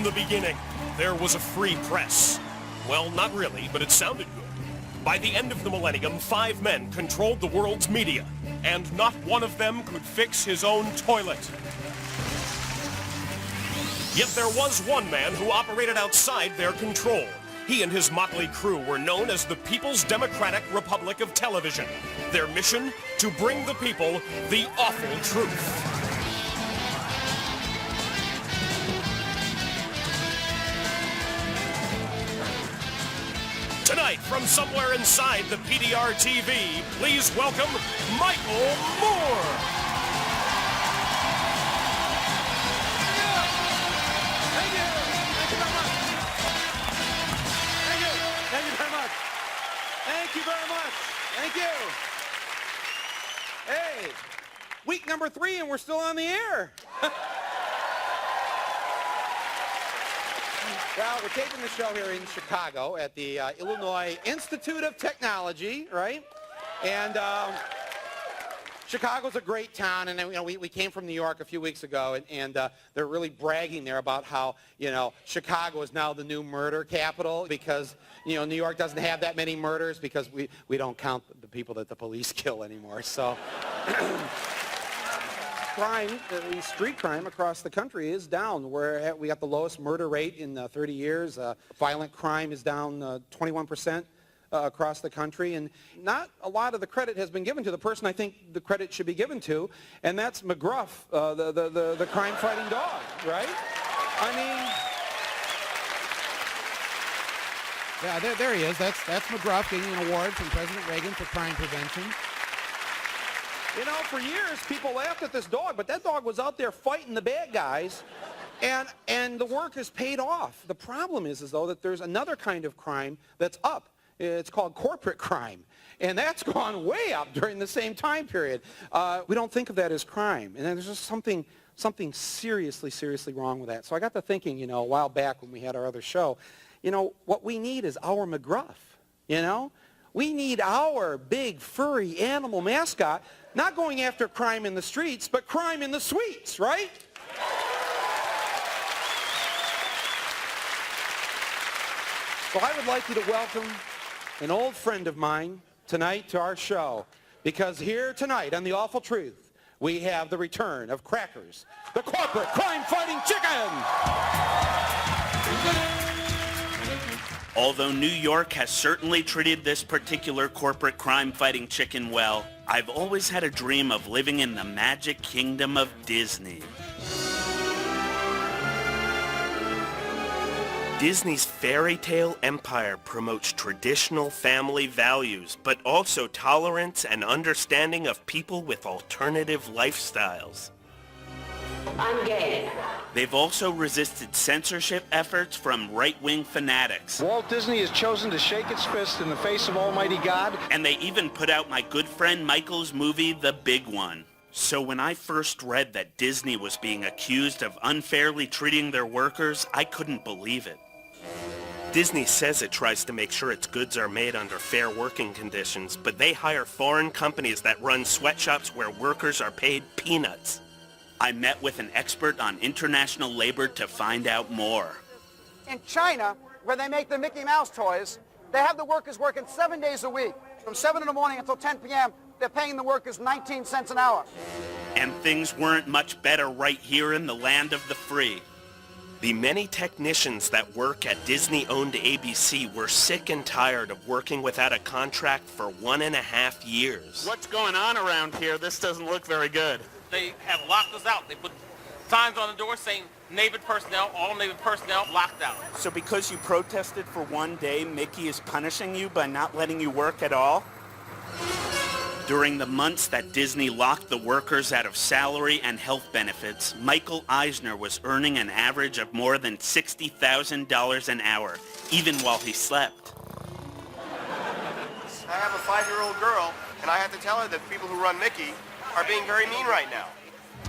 In the beginning, there was a free press. Well, not really, but it sounded good. By the end of the millennium, 5 men controlled the world's media, and not one of them could fix his own toilet. Yet there was one man who operated outside their control. He and his motley crew were known as the People's Democratic Republic of Television. Their mission? To bring the people the awful truth. Tonight, from somewhere inside the PDR TV, please welcome Michael Moore. Thank you. Thank you very much. Thank you. Thank you very much. Thank you very much. Thank you. Hey, week number 3 and we're still on the air. Well, we're taping the show here in Chicago at the Illinois Institute of Technology, right? And Chicago's a great town, and we came from New York a few weeks ago, and they're really bragging there about how, Chicago is now the new murder capital because, New York doesn't have that many murders because we don't count the people that the police kill anymore, so... Crime, at least street crime across the country is down. We got the lowest murder rate in 30 years. Violent crime is down 21% across the country. And not a lot of the credit has been given to the person I think the credit should be given to, and that's McGruff, the crime-fighting dog, right? I mean... Yeah, there he is. That's McGruff getting an award from President Reagan for crime prevention. For years, people laughed at this dog, but that dog was out there fighting the bad guys, and the work has paid off. The problem is though, that there's another kind of crime that's up. It's called corporate crime, and that's gone way up during the same time period. We don't think of that as crime, and there's just something seriously wrong with that. So I got to thinking, a while back when we had our other show, what we need is our McGruff, We need our big, furry animal mascot not going after crime in the streets, but crime in the suites, right? So I would like you to welcome an old friend of mine tonight to our show, because here tonight on The Awful Truth, we have the return of Crackers, the corporate crime-fighting chicken! Although New York has certainly treated this particular corporate crime-fighting chicken well, I've always had a dream of living in the magic kingdom of Disney. Disney's fairy tale empire promotes traditional family values, but also tolerance and understanding of people with alternative lifestyles. I'm gay. They've also resisted censorship efforts from right-wing fanatics. Walt Disney has chosen to shake its fist in the face of Almighty God. And they even put out my good friend Michael's movie, The Big One. So when I first read that Disney was being accused of unfairly treating their workers, I couldn't believe it. Disney says it tries to make sure its goods are made under fair working conditions, but they hire foreign companies that run sweatshops where workers are paid peanuts. I met with an expert on international labor to find out more. In China, where they make the Mickey Mouse toys, they have the workers working 7 days a week. From 7 in the morning until 10 p.m., they're paying the workers 19 cents an hour. And things weren't much better right here in the land of the free. The many technicians that work at Disney-owned ABC were sick and tired of working without a contract for 1.5 years. What's going on around here? This doesn't look very good. They have locked us out. They put signs on the door saying Navy personnel, all Navy personnel locked out. So because you protested for 1 day, Mickey is punishing you by not letting you work at all? During the months that Disney locked the workers out of salary and health benefits, Michael Eisner was earning an average of more than $60,000 an hour, even while he slept. I have a 5-year-old girl, and I have to tell her that people who run Mickey are being very mean right now.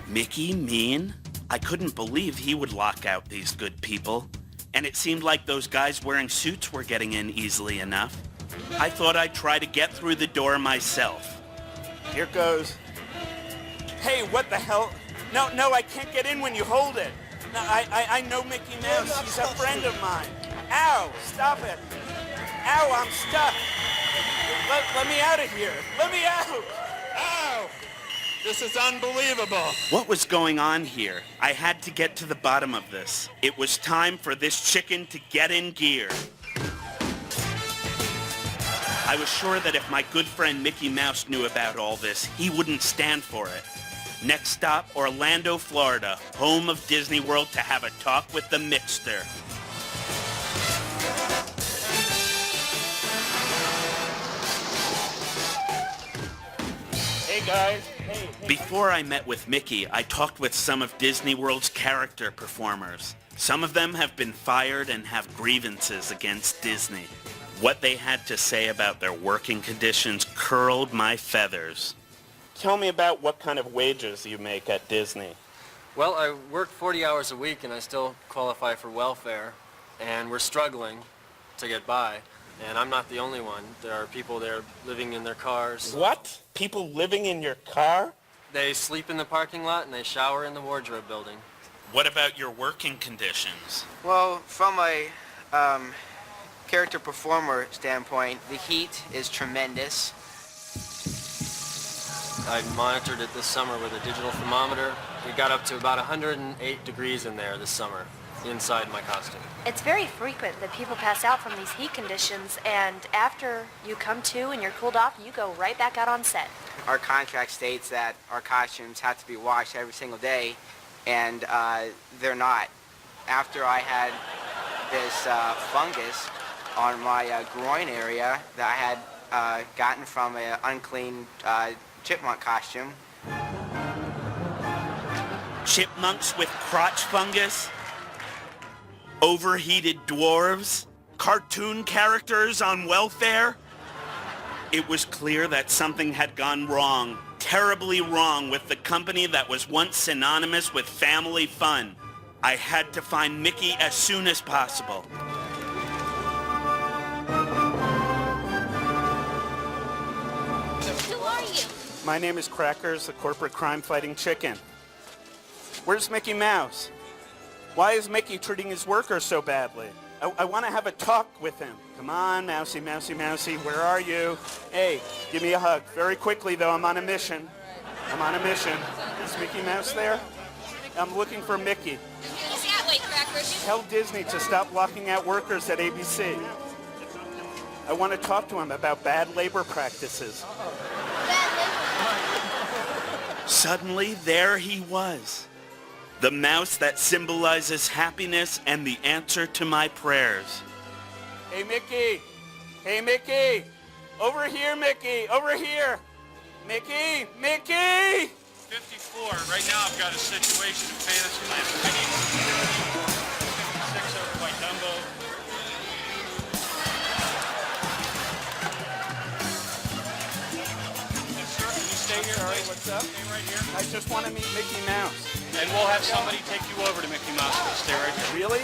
Mickey mean? I couldn't believe he would lock out these good people. And it seemed like those guys wearing suits were getting in easily enough. I thought I'd try to get through the door myself. Here goes. Hey, what the hell? No, I can't get in when you hold it. I know Mickey Mouse. He's a friend of mine. Ow, stop it. Ow, I'm stuck. Let me out of here. Let me out. Ow! This is unbelievable. What was going on here? I had to get to the bottom of this. It was time for this chicken to get in gear. I was sure that if my good friend Mickey Mouse knew about all this, he wouldn't stand for it. Next stop, Orlando, Florida, home of Disney World, to have a talk with the Mixter. Hey, guys. Before I met with Mickey, I talked with some of Disney World's character performers. Some of them have been fired and have grievances against Disney. What they had to say about their working conditions curled my feathers. Tell me about what kind of wages you make at Disney. Well, I work 40 hours a week and I still qualify for welfare, and we're struggling to get by. And I'm not the only one. There are people there living in their cars. What? People living in your car? They sleep in the parking lot and they shower in the wardrobe building. What about your working conditions? Well, from a character performer standpoint, the heat is tremendous. I monitored it this summer with a digital thermometer. We got up to about 108 degrees in there this summer, inside my costume. It's very frequent that people pass out from these heat conditions, and after you come to and you're cooled off, you go right back out on set. Our contract states that our costumes have to be washed every single day, and they're not. After I had this fungus on my groin area that I had gotten from an unclean chipmunk costume. Chipmunks with crotch fungus? Overheated dwarves? Cartoon characters on welfare? It was clear that something had gone wrong, terribly wrong, with the company that was once synonymous with family fun. I had to find Mickey as soon as possible. Who are you? My name is Crackers, the corporate crime-fighting chicken. Where's Mickey Mouse? Why is Mickey treating his workers so badly? I want to have a talk with him. Come on, Mousy, Mousy, Mousy, where are you? Hey, give me a hug. Very quickly, though, I'm on a mission. I'm on a mission. Is Mickey Mouse there? I'm looking for Mickey. He's that way, Crackers. Tell Disney to stop locking out workers at ABC. I want to talk to him about bad labor practices. Suddenly, there he was. The mouse that symbolizes happiness and the answer to my prayers. Hey, Mickey! Hey, Mickey! Over here, Mickey! Over here! Mickey! Mickey! 54. Right now I've got a situation in Fantasyland. I need 56 over by Dumbo. Sir, can you stay here? Sorry, what's up? Stay right here. I just want to meet Mickey Mouse. And we'll have somebody take you over to Mickey Mouse. Stay right here. Really?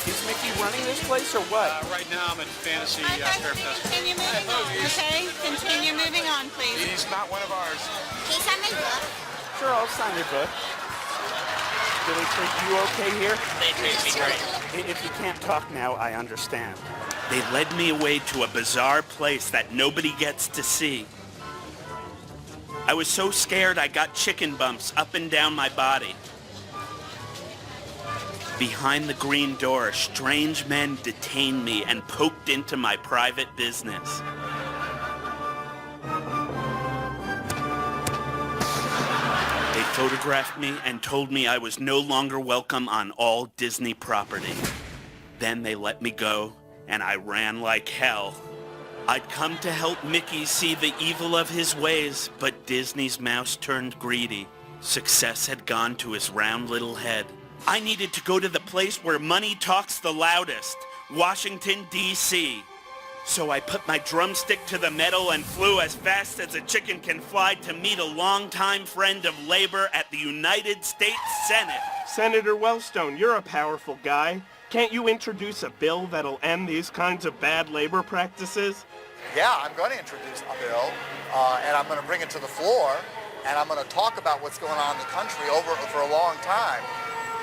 Is Mickey running this place or what? Right now I'm at Fantasy Fair Festival. Continue moving on, okay? Continue moving on, please. He's not one of ours. Can you sign my book? Sure, I'll sign your book. Do they treat you okay here? They treat me great. If you can't talk now, I understand. They led me away to a bizarre place that nobody gets to see. I was so scared I got chicken bumps up and down my body. Behind the green door, strange men detained me and poked into my private business. They photographed me and told me I was no longer welcome on all Disney property. Then they let me go, and I ran like hell. I'd come to help Mickey see the evil of his ways, but Disney's mouse turned greedy. Success had gone to his round little head. I needed to go to the place where money talks the loudest, Washington, D.C. So I put my drumstick to the metal and flew as fast as a chicken can fly to meet a longtime friend of labor at the United States Senate. Senator Wellstone, you're a powerful guy. Can't you introduce a bill that'll end these kinds of bad labor practices? Yeah, I'm going to introduce a bill, and I'm going to bring it to the floor, and I'm going to talk about what's going on in the country for a long time.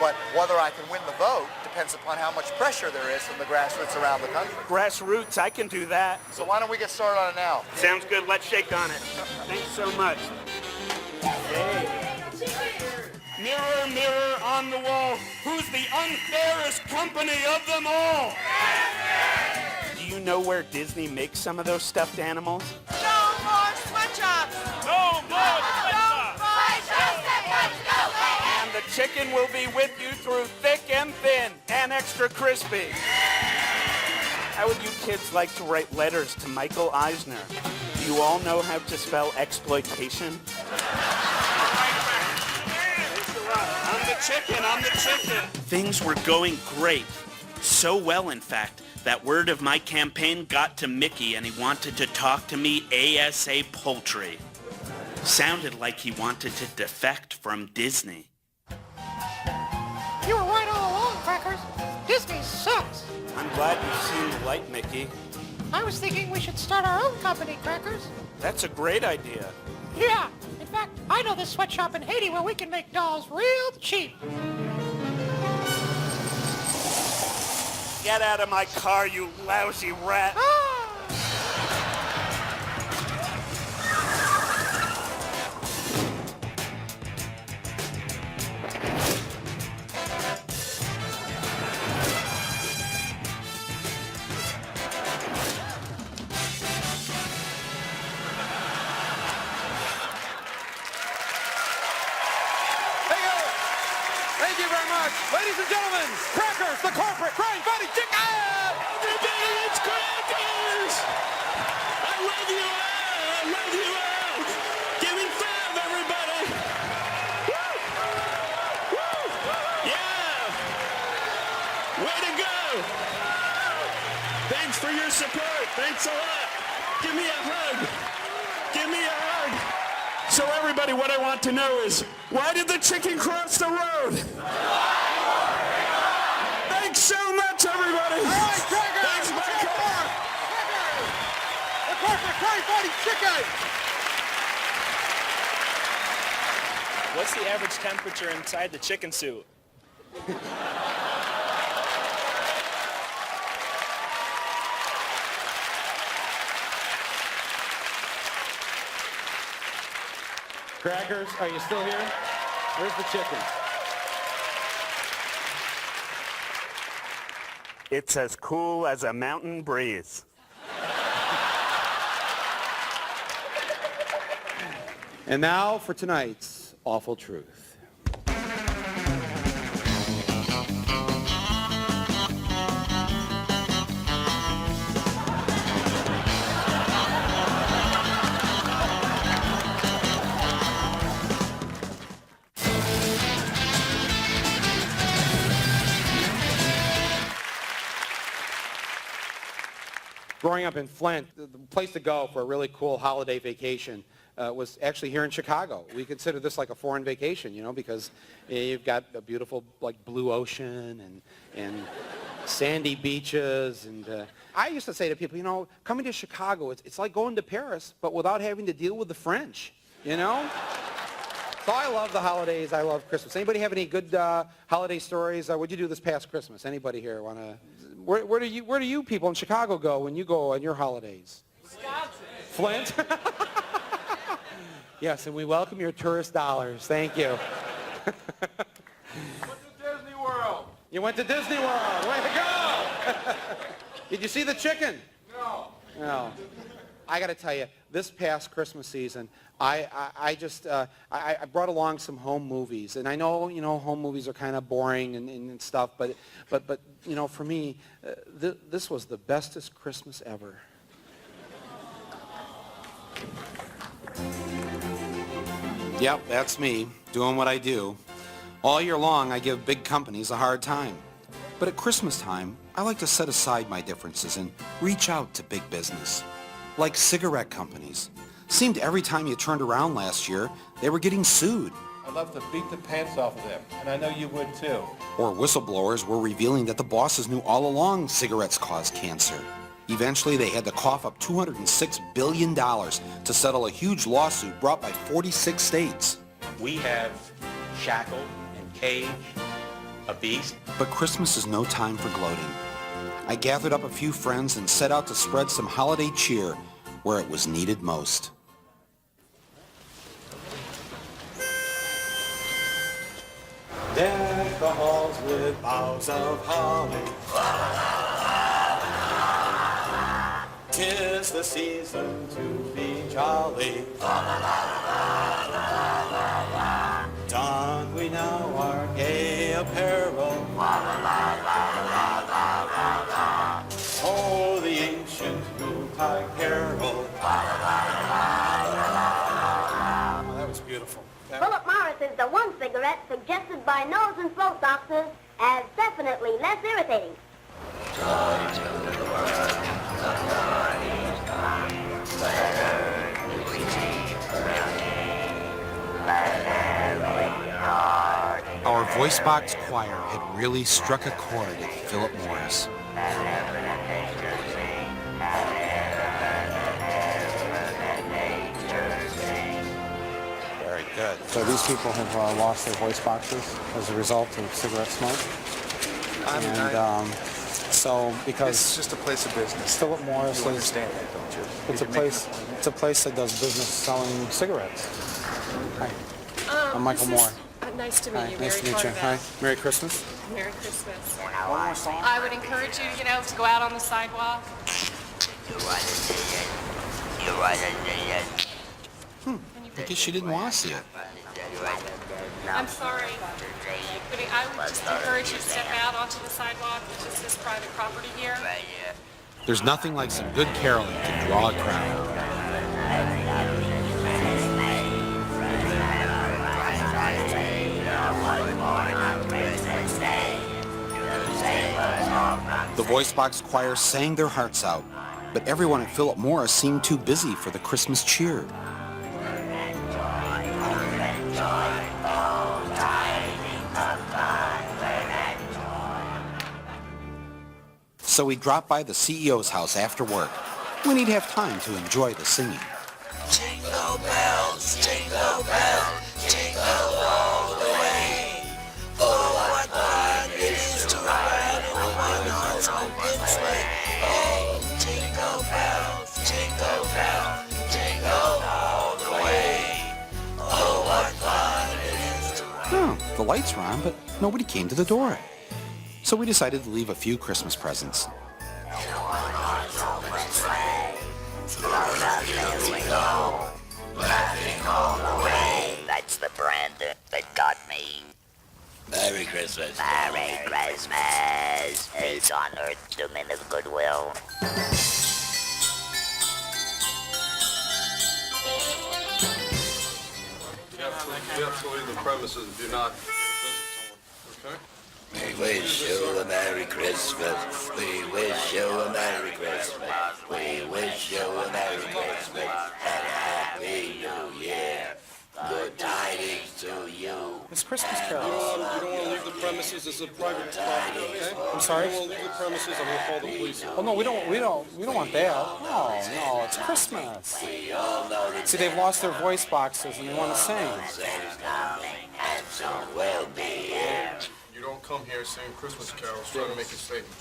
But whether I can win the vote depends upon how much pressure there is from the grassroots around the country. Grassroots, I can do that. So why don't we get started on it now? Sounds good. Let's shake on it. Thanks so much. Hey. Mirror, mirror on the wall, who's the unfairest company of them all? Do you know where Disney makes some of those stuffed animals? No more sweatshops! No more sweatshops! And the chicken will be with you through thick and thin and extra crispy. How would you kids like to write letters to Michael Eisner? Do you all know how to spell exploitation? I'm the chicken. Things were going great. So well, in fact, that word of my campaign got to Mickey and he wanted to talk to me ASAP. Sounded like he wanted to defect from Disney. You were right all along, Crackers. Disney sucks. I'm glad you've seen the light, Mickey. I was thinking we should start our own company, Crackers. That's a great idea. Yeah. In fact, I know this sweatshop in Haiti where we can make dolls real cheap. Get out of my car, you lousy rat. Thank you very much. Ladies and gentlemen, Crackers, the corporate crime-fighting chicken! Everybody, it's Crackers! I love you all! I love you all! Give me 5, everybody! Woo! Woo! Yeah! Way to go! Thanks for your support. Thanks a lot. Give me a hug. Give me a hug. So everybody, what I want to know is, why did the chicken cross the road? Thanks so much, everybody. All right, Crackers! Thanks, Michael. The corporate crime-fighting chicken! What's the average temperature inside the chicken suit? Crackers, are you still here? Where's the chicken? It's as cool as a mountain breeze. And now for tonight's Awful Truth. Growing up in Flint, the place to go for a really cool holiday vacation was actually here in Chicago. We consider this like a foreign vacation, you know, because you've got a beautiful like blue ocean and sandy beaches. And I used to say to people, you know, coming to Chicago, it's like going to Paris, but without having to deal with the French, you know? So I love the holidays. I love Christmas. Anybody have any good holiday stories? What'd you do this past Christmas? Anybody here want to? Where do you people in Chicago go when you go on your holidays? Wisconsin. Flint? Yes, and we welcome your tourist dollars. Thank you. Went to Disney World. You went to Disney World. Way to go! Did you see the chicken? No. No. I got to tell you, this past Christmas season, I brought along some home movies, and I know, you know, home movies are kind of boring and stuff, but you know, for me, this was the bestest Christmas ever. Yep, that's me, doing what I do. All year long, I give big companies a hard time. But at Christmas time, I like to set aside my differences and reach out to big business. Like cigarette companies. Seemed every time you turned around last year, they were getting sued. I'd love to beat the pants off of them, and I know you would too. Or whistleblowers were revealing that the bosses knew all along cigarettes cause cancer. Eventually, they had to cough up $206 billion to settle a huge lawsuit brought by 46 states. We have shackled and caged A beast? But Christmas is no time for gloating. I gathered up a few friends and set out to spread some holiday cheer where it was needed most. Deck the halls with boughs of holly. 'Tis the season to be jolly. Don we now our gay apparel. Oh, the ancient Yuletide carol. Oh, that was beautiful. Philip Morris is the one cigarette suggested by nose and throat doctors as definitely less irritating. Our voice box choir had really struck a chord at Philip Morris. Very good. So these people have lost their voice boxes as a result of cigarette smoke. So because It's just a place of business. Philip Morris You is, understand that, don't you? it's a place. It's a place that does business selling cigarettes. Hi, I'm Michael Moore. Nice to meet Hi, you. nice to Mary meet you. Carvell. Hi, Merry Christmas. Merry Christmas. I would encourage you, to go out on the sidewalk. I guess she didn't want to see it. I'm sorry. But I would just encourage you to step out onto the sidewalk, which is this private property here. There's nothing like some good caroling to draw a crowd. The voice box choir sang their hearts out, but everyone at Philip Morris seemed too busy for the Christmas cheer. So we dropped by the CEO's house after work, when he'd have time to enjoy the singing. Jingle bells, jingle all the way. Oh, what fun it is to ride in a one-horse open sleigh. Oh, jingle bells, jingle all the way. Oh, what fun it is to ride. Oh, the lights were on, but nobody came to the door. So we decided to leave a few Christmas presents. That's the brand that got me. Merry Christmas. Merry Christmas. Peace on earth to men of goodwill. You have to leave the premises if you're not visit someone, okay? We wish you a Merry Christmas. We wish you a Merry Christmas. We wish you a Merry Christmas and a Happy New Year. Good tidings to you. It's Christmas You carols. don't want to leave the premises. It's a private property, okay? I'm sorry? You don't want to leave the premises, I'm going to call the police. Oh no, we don't want that. No, it's Christmas. See, they've lost their voice boxes and they want to sing. And soon we'll be here. You don't come here singing Christmas carols trying to make a statement.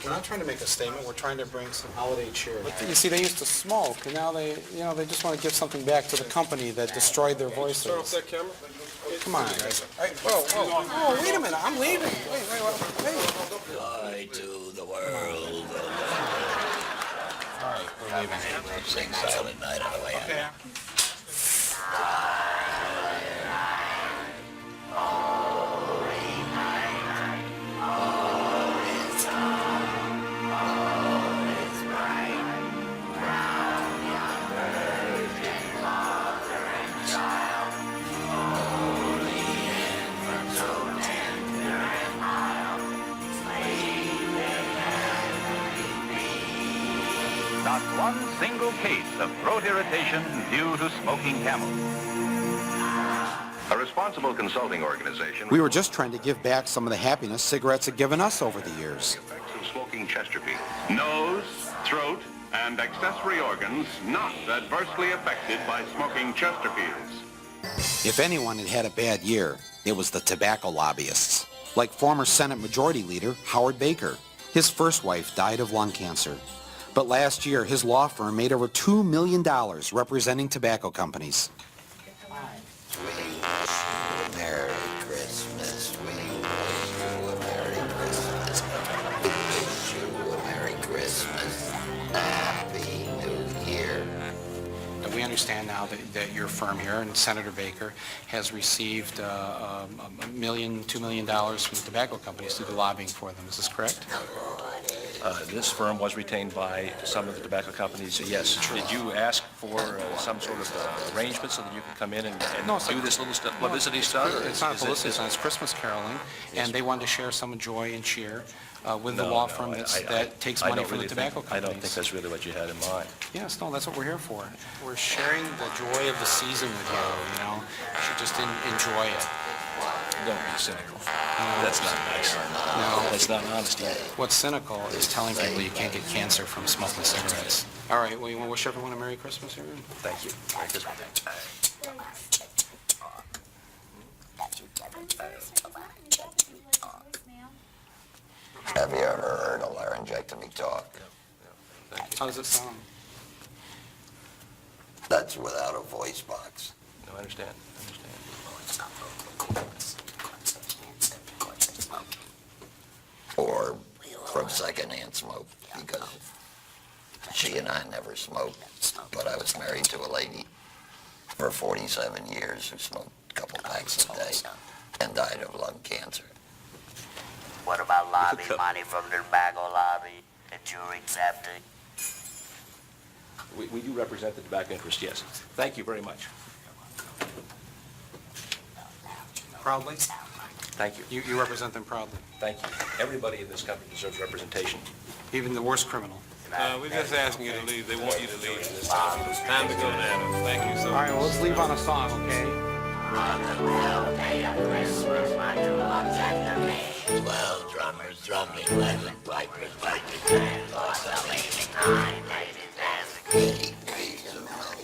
We're not trying to make a statement. We're trying to bring some holiday cheer. You see, they used to smoke, and now they just want to give something back to the company that destroyed their Turn off voices. that camera. Come on, guys. Oh, wait a minute. I'm leaving. Wait. Joy to the world. All right, we're leaving. Sing Silent Night on the way out. Okay. Not one single case of throat irritation due to smoking Camel. A responsible consulting organization. We were just trying to give back some of the happiness cigarettes had given us over the years. Effects of smoking Chesterfield. Nose, throat, and accessory organs not adversely affected by smoking Chesterfields. If anyone had had a bad year, it was the tobacco lobbyists. like former Senate Majority Leader Howard Baker. His first wife died of lung cancer. But last year, his law firm made over $2 million representing tobacco companies. Merry Christmas. We wish you a Merry Christmas. We wish you a Merry Christmas. Happy New Year. We understand now that your firm here, and Senator Baker, has received $1 million, $2 million from the tobacco companies to do lobbying for them. Is this correct? This firm was retained by some of the tobacco companies, yes. Did you ask for some sort of arrangement so that you can come in and do this little publicity stuff? It's not publicity stuff, it's Christmas caroling, and they wanted to share some joy and cheer with the law firm that takes money from the tobacco companies. I don't think that's really what you had in mind. Yes, no, that's what we're here for. We're sharing the joy of the season with you, you know. You should just enjoy it. Don't be cynical. That's not nice. No. That's not honest either. What's cynical is telling people you can't get cancer from smoking cigarettes. All right, well, you want to wish everyone a Merry Christmas, everyone? Thank you. Merry Christmas. Have you ever heard a laryngectomy talk? How does it sound? That's without a voice box. No, I understand. Or from secondhand smoke, because she and I never smoked, but I was married to a lady for 47 years who smoked a couple packs a day and died of lung cancer. What about lobby money from the tobacco lobby that you're accepting? We do represent the tobacco interest, yes. Thank you very much. Proudly? Thank you. You represent them proudly. Thank you. Everybody in this company deserves representation. Even the worst criminal. We're just asking you to leave. They want you to leave this time. It's time to go now. Thank you so much. All right, well, let's leave on a song, okay? Well, drummers drumming, 11 pipers piping, and lots of amazing 9 ladies dancing, 8 trees of milk,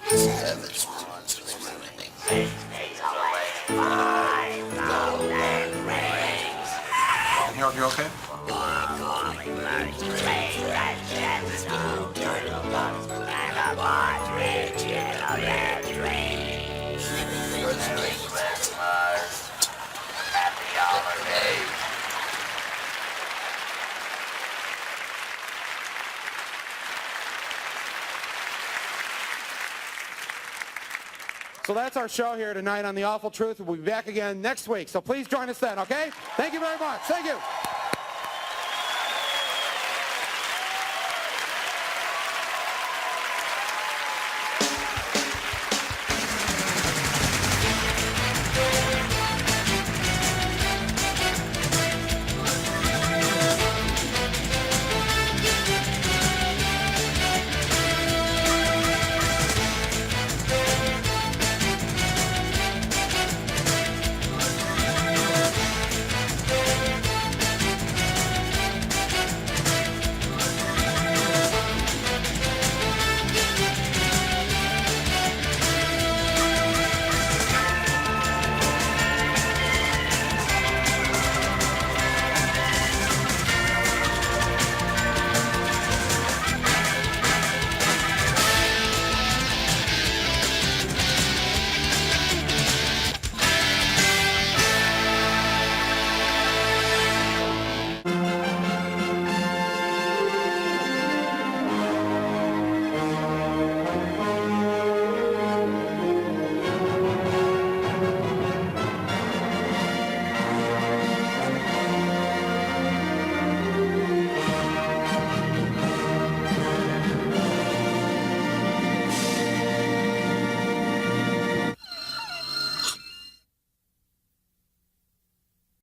7 swans swimming, 6 days away, 5,000 rings. And Harold, you're okay? And a partridge in a pear tree. Christmas, happy holidays. So that's our show here tonight on The Awful Truth. We'll be back again next week. So please join us then, okay? Thank you very much. Thank you.